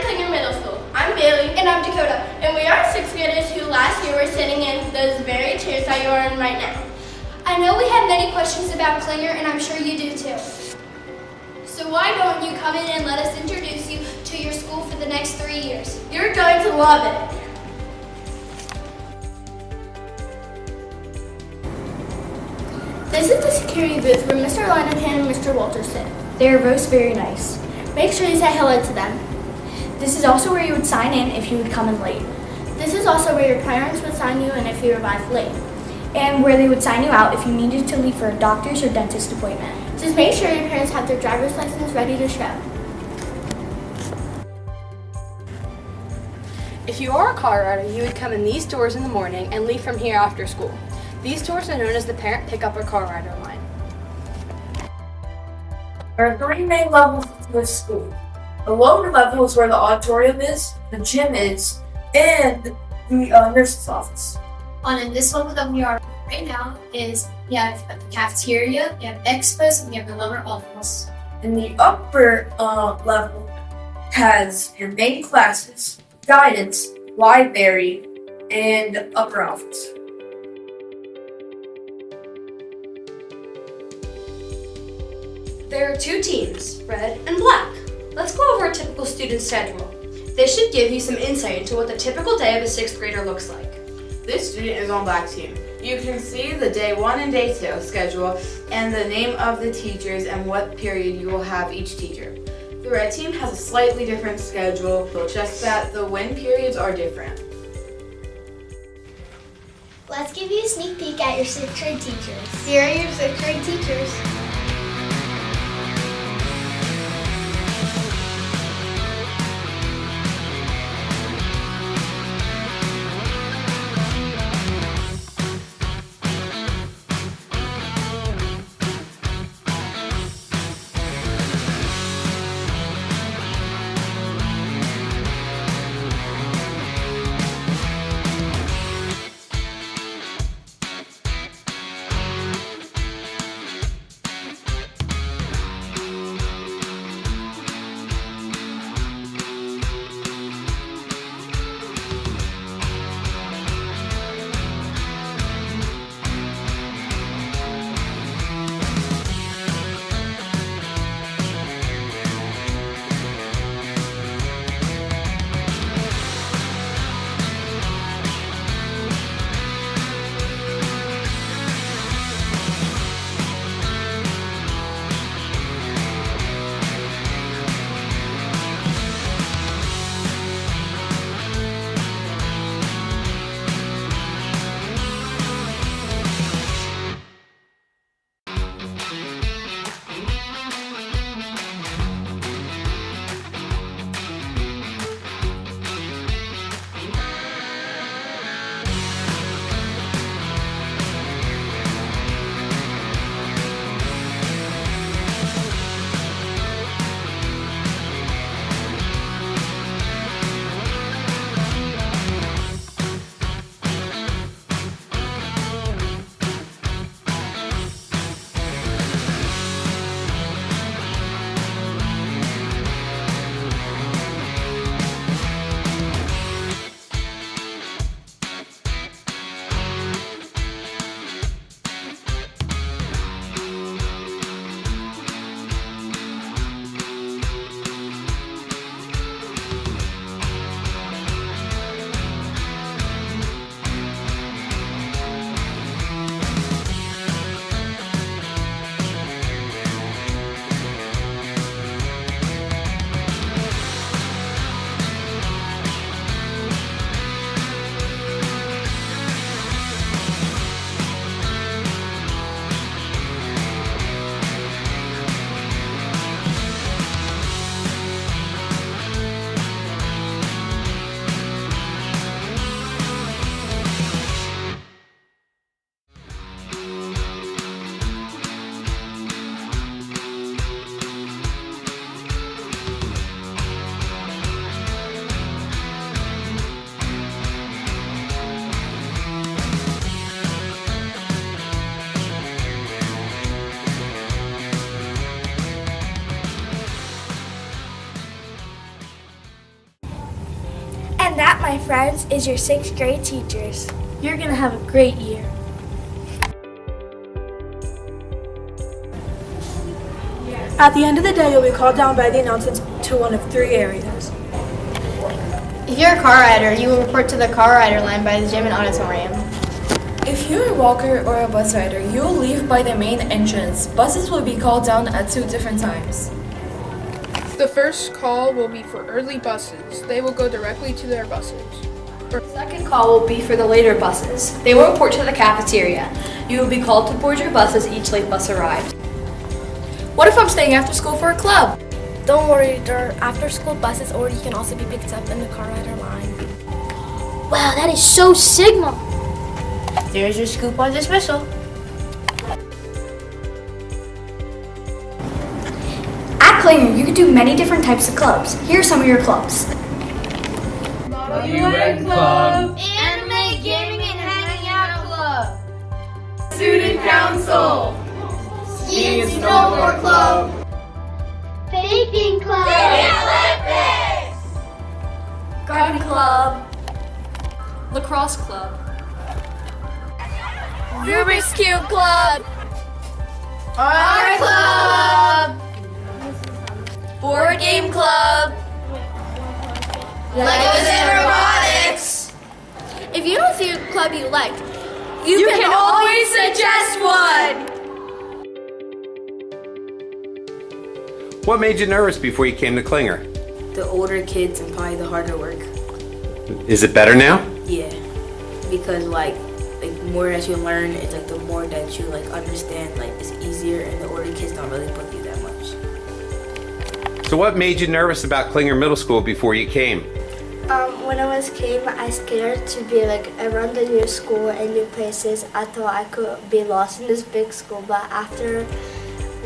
Klinger Middle School. I'm Bailey. And I'm Dakota. And we are 6th graders who last year were sitting in those very chairs that you are in right now. I know we have many questions about Klinger, and I'm sure you do too. So why don't you come in and let us introduce you to your school for the next 3 years? You're going to love it. This is the security booth where Mr. Linehan and Mr. Walters sit. They are both very nice. Make sure you say hello to them. This is also where you would sign in if you would come in late. This is also where your parents would sign you in if you arrived late. And where they would sign you out if you needed to leave for a doctor's or dentist appointment. Just make sure your parents have their driver's license ready to show. If you are a Colorado, you would come in these doors in the morning and leave from here after school. These doors are known as the Parent Pickup or Colorado line. There are 3 main levels to this school. The lower level is where the auditorium is, the gym is, and the nurse's office. In this one that we are right now is we have the cafeteria, we have expos, and we have the lower office. And the upper level has your main classes, guidance, library, and upper office. There are 2 teams, red and black. Let's go over a typical student schedule. This should give you some insight into what the typical day of a 6th grader looks like. This student is on black team. You can see the day 1 and day 2 schedule and the name of the teachers and what period you will have each teacher. The red team has a slightly different schedule, just that the when periods are different. Let's give you a sneak peek at your 6th grade teachers. Here are your 6th grade teachers. And that, my friends, is your 6th grade teachers. You're gonna have a great year. At the end of the day, you'll be called down by the announcements to one of 3 areas. If you're a car rider, you will report to the car rider line by the gym and auditorium. If you're a walker or a bus rider, you will leave by the main entrance. Buses will be called down at 2 different times. The first call will be for early buses. They will go directly to their buses. The second call will be for the later buses. They will report to the cafeteria. You will be called to board your bus as each late bus arrives. What if I'm staying after school for a club? Don't worry, there are after-school buses, or you can also be picked up in the car rider line. Wow, that is so Sigma. There's your scoop on dismissal. At Klinger, you can do many different types of clubs. Here are some of your clubs. UN Club, Anime, gaming, and hanging out club. Student Council, Ski and snowboard club. Baking club. Olympics. Garden club. Lacrosse club. Rubik's Cube club. Art club. Board game club. Legos and robotics. If you don't see a club you like, you can always suggest one. What made you nervous before you came to Klinger? The older kids and probably the harder work. Is it better now? Yeah, because like more as you learn, it's like the more that you like understand, like it's easier, and the older kids don't really book you that much. So what made you nervous about Klinger Middle School before you came? When I was came, I scared to be like around the new school and new places. I thought I could be lost in this big school, but after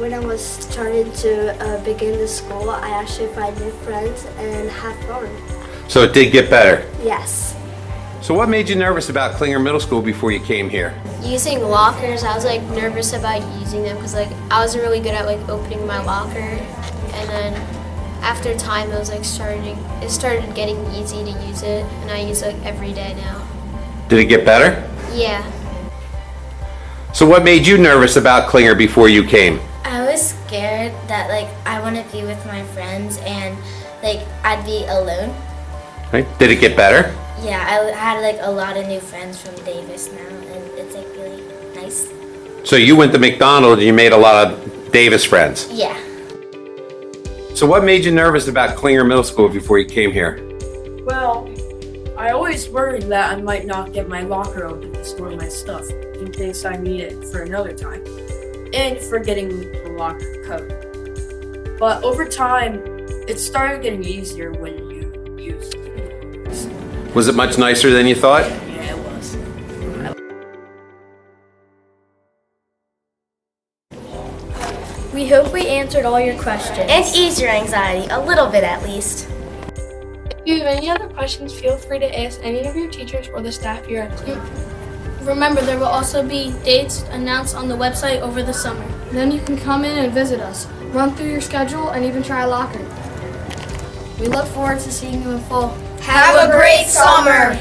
when I was starting to begin the school, I actually find new friends and have fun. So it did get better? Yes. So what made you nervous about Klinger Middle School before you came here? Using lockers, I was like nervous about using them because like I wasn't really good at like opening my locker, and then after time it started getting easy to use it, and I use it like every day now. Did it get better? Yeah. So what made you nervous about Klinger before you came? I was scared that like I want to be with my friends and like I'd be alone. Right. Did it get better? Yeah, I had like a lot of new friends from Davis now, and it's like really nice. So you went to McDonald's and you made a lot of Davis friends? Yeah. So what made you nervous about Klinger Middle School before you came here? Well, I always worried that I might not get my locker open to store my stuff in case I need it for another time, and forgetting the locker code. But over time, it started getting easier when you use it. Was it much nicer than you thought? Yeah, it was. We hope we answered all your questions. And ease your anxiety, a little bit at least. If you have any other questions, feel free to ask any of your teachers or the staff here at Klinger. Remember, there will also be dates announced on the website over the summer. Then you can come in and visit us, run through your schedule, and even try a locker. We look forward to seeing you in full. Have a great summer!